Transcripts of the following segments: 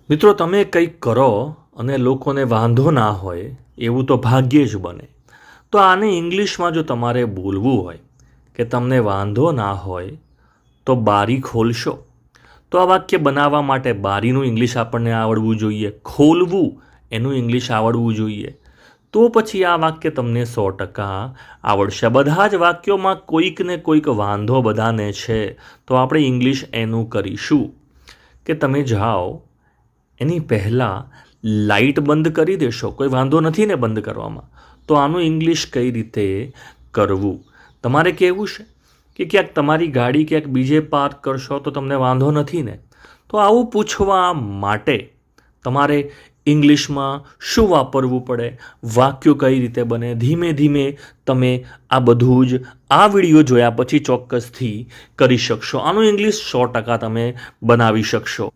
મિત્રો, તમે કંઈક કરો અને લોકોને વાંધો ના હોય એવું તો ભાગ્યે જ બને. તો આને ઇંગ્લિશમાં જો તમારે બોલવું હોય કે તમને વાંધો ના હોય તો બારી ખોલશો. તો આ વાક્ય બનાવવા માટે બારીનું ઇંગ્લિશ આપણને આવડવું જોઈએ, ખોલવું એનું ઇંગ્લિશ આવડવું જોઈએ. તો પછી આ વાક્ય તમને 100% આવડશે. બધા જ વાક્યોમાં કોઈક ને કોઈક વાંધો બધાને છે, તો આપણે ઇંગ્લિશ એનું કરીશું કે તમે જાઓ એની પહેલાં લાઇટ બંધ કરી દેશો. કોઈ વાંધો નથી ને બંધ કરવામાં? તો આનું ઇંગ્લિશ કઈ રીતે કરવું તમારે કહેવું છે કે ક્યાંક તમારી ગાડી ક્યાંક બીજે પાર્ક કરશો તો તમને વાંધો નથી ને? તો આવું પૂછવા માટે તમારે ઇંગ્લિશમાં શું વાપરવું પડે, વાક્યો કઈ રીતે બને, ધીમે ધીમે તમે આ બધું જ આ વિડીયો જોયા પછી ચોક્કસથી કરી શકશો. આનું ઇંગ્લિશ 100% તમે બનાવી શકશો.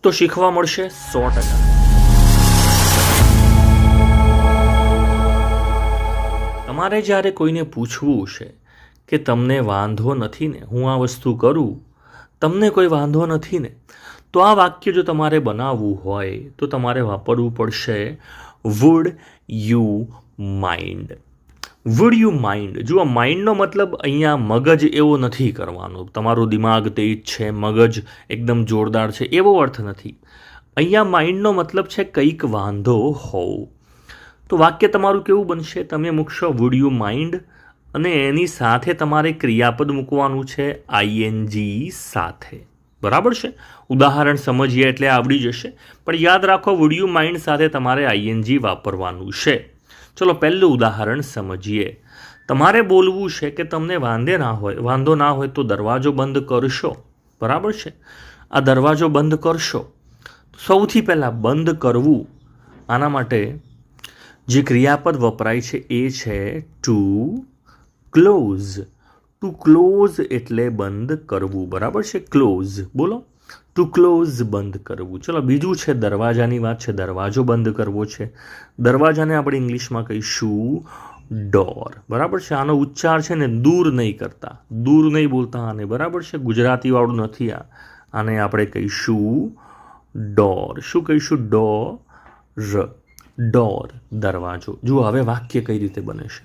તો શીખવા મળશે 100%. તમારે જ્યારે કોઈને પૂછવું છે કે તમને વાંધો નથી ને, હું આ વસ્તુ કરું, તમને કોઈ વાંધો નથી ને, તો આ વાક્ય જો તમારે બનાવવું હોય તો તમારે વાપરવું પડશે would you mind. Wood you mind. જુઓ, માઇન્ડનો મતલબ અહીંયા મગજ એવો નથી કરવાનો, તમારું દિમાગ તેજ છે, મગજ એકદમ જોરદાર છે, એવો અર્થ નથી. અહીંયા માઇન્ડનો મતલબ છે કંઈક વાંધો હોવ. તો વાક્ય તમારું કેવું બનશે? તમે મૂકશો વુડ યુ માઇન્ડ અને એની સાથે તમારે ક્રિયાપદ મૂકવાનું છે આઈએનજી સાથે. બરાબર છે? ઉદાહરણ સમજીએ એટલે આવડી જશે, પણ યાદ રાખો વુડ યુ માઇન્ડ સાથે તમારે આઈએનજી વાપરવાનું છે. ચલો પહેલું ઉદાહરણ સમજીએ. તમારે બોલવું છે કે તમને વાંધો ના હોય તો દરવાજો બંધ કરશો. બરાબર છે? આ દરવાજો બંધ કરશો. સૌથી પહેલાં બંધ કરવું, આના માટે જે ક્રિયાપદ વપરાય છે એ છે ટુ ક્લોઝ. ટુ ક્લોઝ એટલે બંધ કરવું. બરાબર છે? ક્લોઝ બોલો. ટુ ક્લોઝ બંધ કરવું. ચલો બીજું છે દરવાજાની વાત છે, દરવાજો બંધ કરવો છે. દરવાજાને આપણે ઇંગ્લિશમાં કહીશું ડોર. બરાબર છે? આનો ઉચ્ચાર છે ને દૂર નહીં કરતા, દૂર નહીં બોલતા આને. બરાબર છે? ગુજરાતીવાળું નથી આ. આને આપણે કહીશું ડોર. શું કહીશું? ડોર, દરવાજો. જુઓ હવે વાક્ય કઈ રીતે બને છે.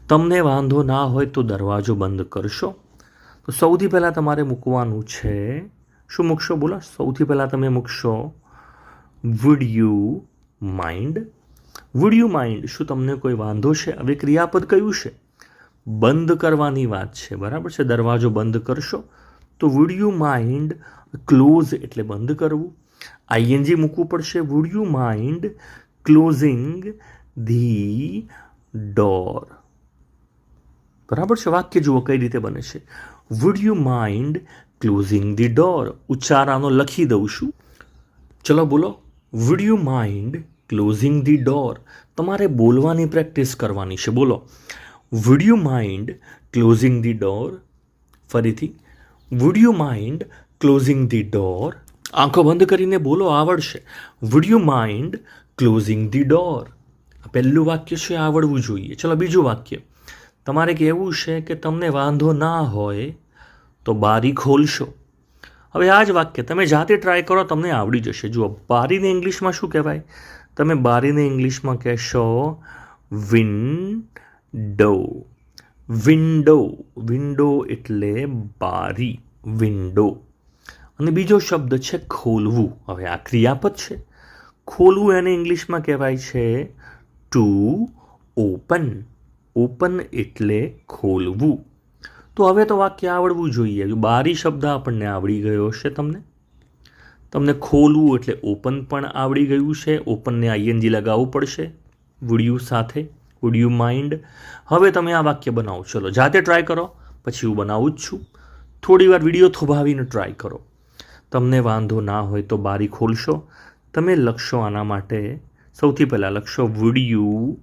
તમને વાંધો ના હોય તો દરવાજો બંધ કરશો. તો સૌથી પહેલાં તમારે મૂકવાનું છે, શું મૂકશો બોલો? સૌથી પહેલાં તમે મૂકશો wood you mind. Wood you mind. શું તમને કોઈ વાંધો છે? હવે ક્રિયાપદ કયું છે? બંધ કરવાની વાત છે. બરાબર છે? દરવાજો બંધ કરશો તો વુડ યુ માઇન્ડ. ક્લોઝ એટલે બંધ કરવું. આઈએનજી મૂકવું પડશે. Would you mind closing the door. બરાબર છે? વાક્ય જુઓ કઈ રીતે બને છે. Would you mind closing the door. ઉચ્ચાર આનો લખી દઉં છું. ચલો બોલો. Would you mind closing the door. તમારે બોલવાની પ્રેક્ટિસ કરવાની છે. બોલો. Would you mind closing the door. ફરીથી. Would you mind closing the door. આંખો બંધ કરીને બોલો, આવડશે. Would you mind closing the door. પહેલું વાક્ય છે, આવડવું જોઈએ. ચલો બીજું વાક્ય. તમારે કહેવું છે કે તમને વાંધો ના હોય તો બારી ખોલશો. હવે આ જ વાક્ય તમે જાતે ટ્રાય કરો, તમને આવડી જશે. જુઓ, બારીને ઇંગ્લિશમાં શું કહેવાય? તમે બારીને ઇંગ્લિશમાં કહેશો વિન્ડો. વિન્ડો. વિન્ડો એટલે બારી. વિન્ડો. અને બીજો શબ્દ છે ખોલવું. હવે આ ક્રિયાપદ છે. ખોલવું એને ઇંગ્લિશમાં કહેવાય છે ટુ ઓપન. ઓપન એટલે ખોલવું. તો હવે તો વાક્ય આવડવું જોઈએ. બારી શબ્દ આપણને આવડી ગયો છે. તમને ખોલવું એટલે ઓપન પણ આવડી ગયું છે. ઓપનને આઈએનજી લગાવવું પડશે વુડ યુ સાથે. Wood you mind. હવે તમે આ વાક્ય બનાવો. ચલો જાતે ટ્રાય કરો, પછી હું બનાવું જ છું. થોડી વાર વિડીયો થોભાવીને ટ્રાય કરો. તમને વાંધો ના હોય તો બારી ખોલશો. તમે લખશો આના માટે સૌથી પહેલાં લખશો વુડ યુ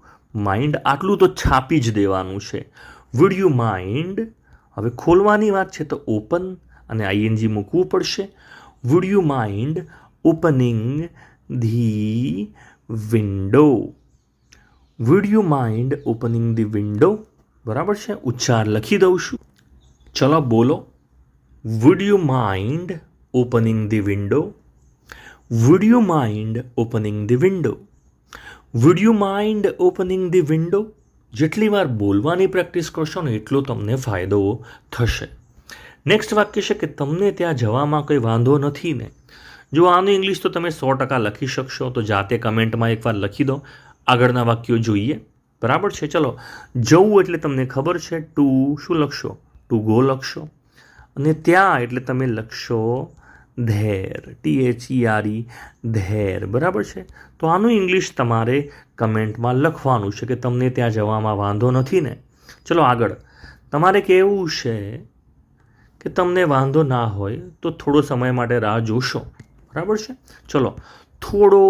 માઇન્ડ. આટલું તો છાપી જ દેવાનું છે. Would you mind. હવે ખોલવાની વાત છે તો ઓપન અને આઈએનજી મૂકવું પડશે. Would you mind opening the window. Wood you mind opening the window. બરાબર છે? ઉચ્ચાર લખી દઉં છું. ચલો બોલો. Would you mind opening the window. Wood you mind opening the window? Wood you mind opening the window? જેટલી વાર બોલવાની પ્રેક્ટિસ કરશો ને એટલો તમને ફાયદો થશે. નેક્સ્ટ વાક્ય છે કે તમને ત્યાં જવામાં કંઈ વાંધો નથી ને? જો આનું ઇંગ્લિશ તો તમે 100% લખી શકશો, તો જાતે કમેન્ટમાં એકવાર લખી દો. આગળના વાક્યો જોઈએ. બરાબર છે? ચલો, જવું એટલે તમને ખબર છે, ટુ શું લખશો? ટુ ગો લખશો. અને ત્યાં એટલે તમે લખશો ધેર, THERE, ધેર. બરાબર છે? તો આનું ઇંગ્લિશ તમારે કમેન્ટમાં લખવાનું છે કે તમને ત્યાં જવામાં વાંધો નથી ને? ચલો આગળ. તમારે કહેવું છે કે તમને વાંધો ના હોય તો થોડો સમય માટે રાહ જોશો. બરાબર છે? ચલો, થોડો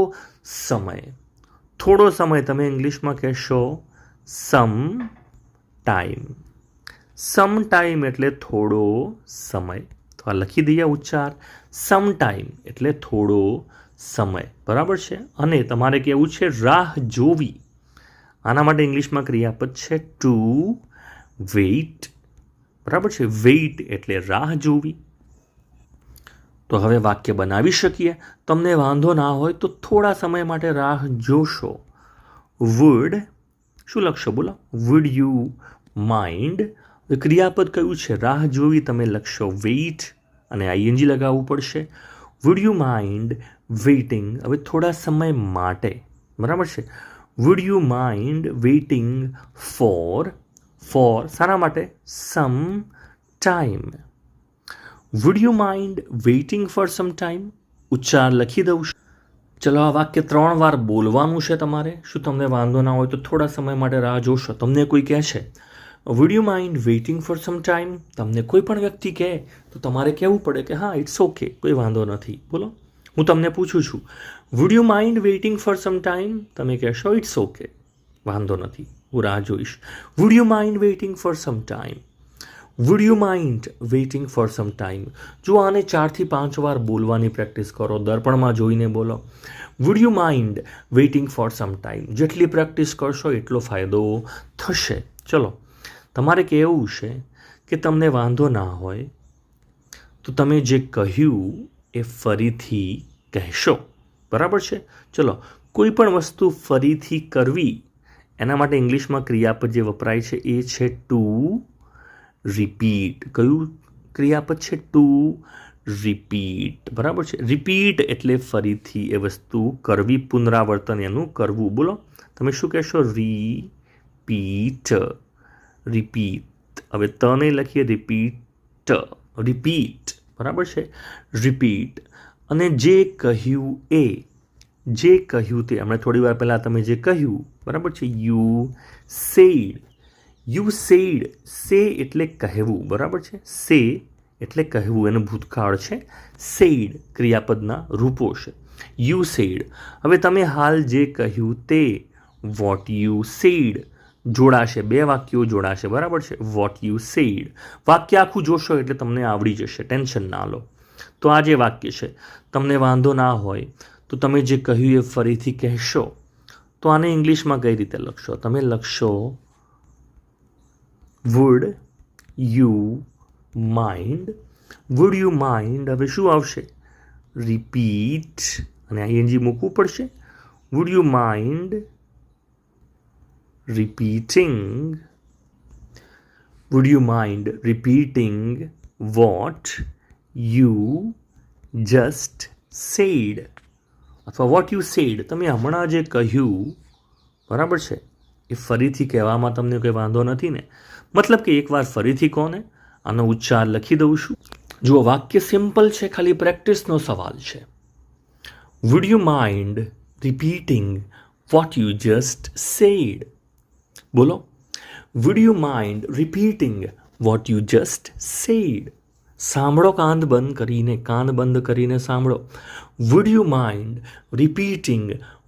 સમય. થોડો સમય તમે ઇંગ્લિશમાં કહેશો સમ ટાઈમ. સમ ટાઈમ એટલે થોડો સમય. તો આ લખી દઈએ ઉચ્ચાર. સમ ટાઈમ એટલે થોડો સમય. બરાબર છે? અને તમારે કહેવું છે રાહ જોવી. આના માટે ઇંગ્લિશમાં ક્રિયાપદ છે ટુ વેઇટ. બરાબર છે? વેઇટ એટલે રાહ જોવી. તો હવે વાક્ય બનાવી શકીએ. તમને વાંધો ના હોય તો થોડા સમય માટે રાહ જોશો. વુડ શું લખશો? બોલો. Would you mind? ક્રિયાપદ કયું છે? રાહ જોવી. તમે લખશો વેઇટ અને ING લગાવવું પડશે. Would you mind waiting? હવે થોડા સમય માટે. બરાબર છે? Would you mind waiting for? શાના માટે? Some time. Would you mind waiting for some time? ઉચ્ચાર લખી દઉં છું. ચલો, આ વાક્ય 3 વાર બોલવાનું છે તમારે. શું તમને વાંધો ના હોય તો થોડા સમય માટે રાહ જોશો. તમને કોઈ કહે છે would you mind waiting for some time? તમને કોઈ પણ વ્યક્તિ કહે તો તમારે કહેવું પડે કે હા, ઇટ્સ ઓકે, કોઈ વાંધો નથી. બોલો. હું તમને પૂછું છું would you mind waiting for some time? તમે કહેશો ઇટ્સ ઓકે, વાંધો નથી, હું રાહ જોઈશ. Would you mind waiting for some time? Would you mind waiting for some time? જો આને 4 થી 5 વાર બોલવાની પ્રેક્ટિસ કરો, દર્પણમાં જોઈને બોલો would you mind waiting for some time. જેટલી પ્રેક્ટિસ કરશો એટલો ફાયદો થશે. ચલો, તમારે કહેવું છે કે તમને વાંધો ના હોય તો તમે જે કહ્યું એ ફરીથી કહેશો. બરાબર છે? ચલો, કોઈ પણ વસ્તુ ફરીથી કરવી એના માટે ઇંગ્લિશમાં ક્રિયાપદ જે વપરાય છે એ છે ટુ રિપીટ. કયું ક્રિયાપદ છે? To repeat. બરાબર છે? રિપીટ એટલે ફરીથી એ વસ્તુ કરવી, પુનરાવર્તન એનું કરવું. બોલો, તમે શું કહેશો? રિપીટ. રિપીટ. હવે ત નહીં લખીએ, રિપીટ. રિપીટ. બરાબર છે? રિપીટ. અને જે કહ્યું તે હમણાં થોડી વાર પહેલાં તમે જે કહ્યું, બરાબર છે? You sad. You sad. સે એટલે કહેવું. બરાબર છે? સે એટલે કહેવું, એનું ભૂતકાળ છે. સેડ ક્રિયાપદના રૂપો છે. You sad. હવે તમે હાલ જે કહ્યું તે વોટ યુ સેડ જોડાશે. 2 વાક્યો જોડાશે. બરાબર છે? What you sad. વાક્ય આખું જોશો એટલે તમને આવડી જશે, ટેન્શન ના લો. તો આ જે વાક્ય છે, તમને વાંધો ના હોય તો તમે જે કહ્યું એ ફરીથી કહેશો. તો આને ઇંગ્લિશમાં કઈ રીતે લખશો? તમે લખશો wood you mind. Wood you mind. હવે શું આવશે? રિપીટ અને ING મૂકવું પડશે. Would you mind repeating? Would you mind repeating what you just said? અથવા what you said, તમે હમણાં જે કહ્યું, બરાબર છે, એ ફરીથી કહેવામાં તમને કોઈ વાંધો નથી ને? મતલબ કે એકવાર ફરીથી કોને આનો ઉચ્ચાર લખી દઉં છું. જુઓ, વાક્ય સિમ્પલ છે, ખાલી પ્રેક્ટિસનો સવાલ છે. Would you mind repeating what you just said? બોલો. Would you mind repeating what you just said? સાંભળો, કાન બંધ કરીને સાંભળો. Would you mind repeating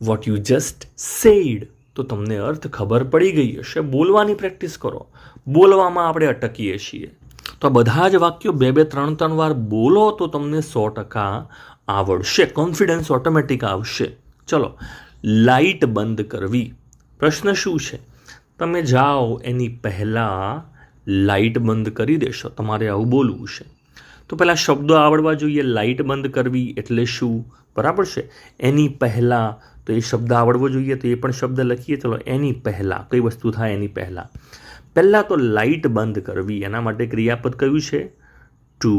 what you just said? તો તમને અર્થ ખબર પડી ગઈ હશે. બોલવાની પ્રેક્ટિસ કરો. બોલવામાં આપણે અટકીએ છીએ. તો બધા જ વાક્યો 2-3 વાર બોલો તો તમને 100% આવડશે. કોન્ફિડન્સ ઓટોમેટિક આવશે. ચલો, લાઇટ બંધ કરવી. પ્રશ્ન શું છે? તમે જાઓ એની પહેલાં લાઇટ બંધ કરી દેશો. તમારે આવું બોલવું છે. તો પહેલાં શબ્દો આવડવા જોઈએ. લાઇટ બંધ કરવી એટલે શું, બરાબર છે. એની પહેલાં, તો એ શબ્દ આવડવો જોઈએ, તો એ પણ શબ્દ લખીએ. ચલો, એની પહેલાં કઈ વસ્તુ થાય? એની પહેલાં તો લાઇટ બંધ કરવી, એના માટે ક્રિયાપદ કયું છે? Two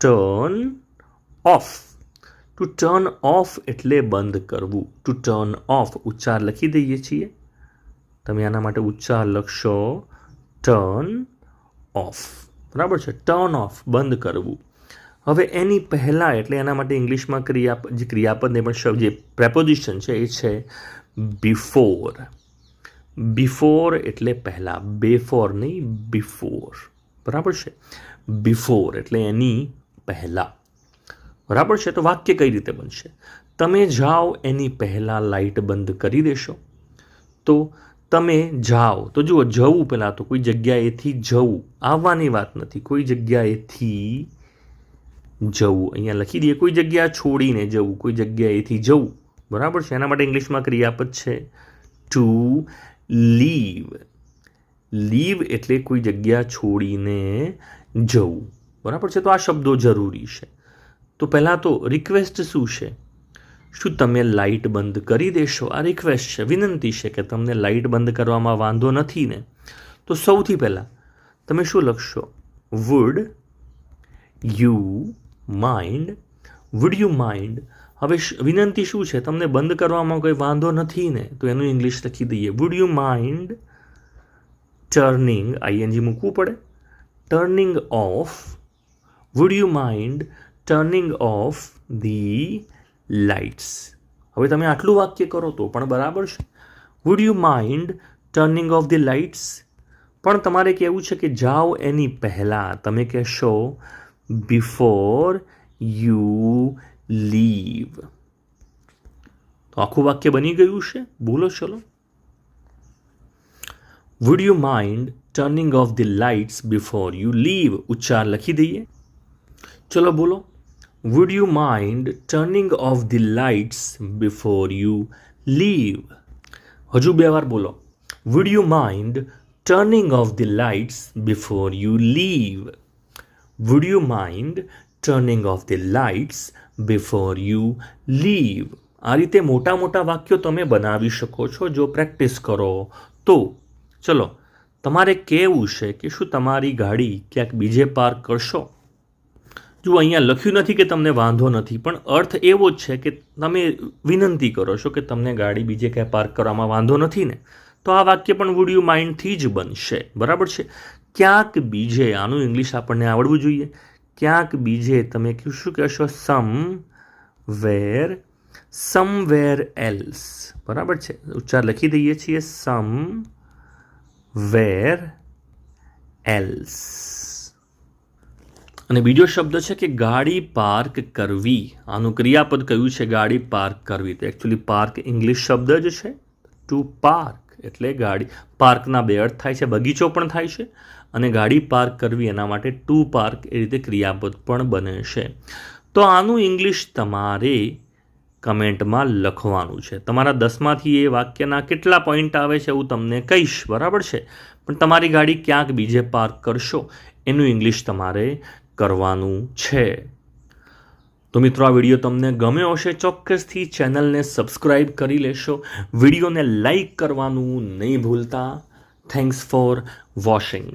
turn off. Two turn off એટલે બંધ કરવું. ટુ ટર્ન ઓફ ઉચ્ચાર લખી દઈએ છીએ. તમે આના માટે ઉચ્ચાર લખશો ટર્ન ઓફ, બરાબર છે. ટર્ન ઓફ, બંધ કરવું. હવે એની પહેલાં એટલે એના માટે ઇંગ્લિશમાં ક્રિયાપદને પણ શબ્દ જે પ્રેપોઝિશન છે એ છે બિફોર. બિફોર એટલે પહેલાં, બેફોર નહીં, બિફોર, બરાબર છે. બિફોર એટલે એની પહેલાં, બરાબર છે. તો વાક્ય કઈ રીતે બનશે? તમે જાઓ એની પહેલાં લાઇટ બંધ કરી દેશો. તો તમે જાઓ, તો જુઓ, જવું પહેલાં તો કોઈ જગ્યાએથી જવું, આવવાની વાત નથી, કોઈ જગ્યાએથી જવું. અહીંયા લખી દઈએ, કોઈ જગ્યા છોડીને જવું, કોઈ જગ્યાએથી જવું, બરાબર છે. એના માટે ઇંગ્લિશમાં ક્રિયાપદ છે ટુ લીવ. લીવ એટલે કોઈ જગ્યા છોડીને જવું, બરાબર છે. તો આ શબ્દો જરૂરી છે. તો પહેલાં તો રિક્વેસ્ટ શું છે? શું તમે લાઇટ બંધ કરી દેશો? આ રિક્વેસ્ટ છે, વિનંતી છે કે તમને લાઇટ બંધ કરવામાં વાંધો નથી ને. તો સૌથી પહેલાં તમે શું લખશો? Wood you mind. Wood you mind. હવે વિનંતી શું છે? તમને બંધ કરવામાં કોઈ વાંધો નથી ને, તો એનું ઇંગ્લિશ લખી દઈએ wood you mind turning, ING મૂકવું પડે, turning of. Wood you mind turning off the lights. હવે તમે આટલું વાક્ય કરો તો પણ બરાબર છે. Would you mind turning off the lights. પણ તમારે કહેવું છે કે જાઓ એની પહેલાં. તમે કહેશો બિફોર યુ લીવ. તો આખું વાક્ય બની ગયું છે. બોલો ચલો. Would you mind turning off the lights before you leave. ઉચ્ચાર લખી દઈએ. ચલો બોલો. Would you mind turning off the lights before you leave. હજુ બે વાર બોલો. Would you mind turning off the lights before you leave. Would you mind turning off the lights before you leave. આ રીતે મોટા મોટા વાક્યો તમે બનાવી શકો છો જો પ્રેક્ટિસ કરો તો. ચલો, તમારે કહેવું છે કે શું તમારી ગાડી ક્યાંક બીજે પાર્ક કરશો? જો અહીંયા લખ્યું નથી કે તમને વાંધો નથી, પણ અર્થ એવો જ છે કે તમે વિનંતી કરો છો કે તમને ગાડી બીજે ક્યાંય પાર્ક કરવામાં વાંધો નથી ને. તો આ વાક્ય પણ વુડ યુ માઇન્ડથી જ બનશે, બરાબર છે. ક્યાંક બીજે, આનું ઇંગ્લિશ આપણને આવડવું જોઈએ. ક્યાંક બીજે તમે શું કહેશો? સમવેર એલ્સ, બરાબર છે. ઉચ્ચાર લખી દઈએ છીએ સમવેર એલ્સ. અને બીજો શબ્દ છે કે ગાડી પાર્ક કરવી. આનું ક્રિયાપદ કયું છે? ગાડી પાર્ક કરવી. તો એકચ્યુઅલી પાર્ક ઇંગ્લિશ શબ્દ જ છે. ટુ પાર્ક એટલે ગાડી. પાર્કના બે અર્થ થાય છે, બગીચો પણ થાય છે, અને ગાડી પાર્ક કરવી એના માટે ટુ પાર્ક એ રીતે ક્રિયાપદ પણ બને છે. તો આનું ઇંગ્લિશ તમારે કમેન્ટમાં લખવાનું છે. તમારા 10માંથી એ વાક્યના કેટલા પોઈન્ટ આવે છે એવું તમને કહીશ, બરાબર છે. પણ તમારી ગાડી ક્યાંક બીજે પાર્ક કરશો એનું ઇંગ્લિશ તમારે કરવાનું છે. તો મિત્રો, આ વિડીયો તમને ગમ્યો હશે. ચોક્કસથી ચેનલને સબસ્ક્રાઈબ કરી લેશો. વિડીયોને લાઈક કરવાનું નહીં ભૂલતા. Thanks for watching.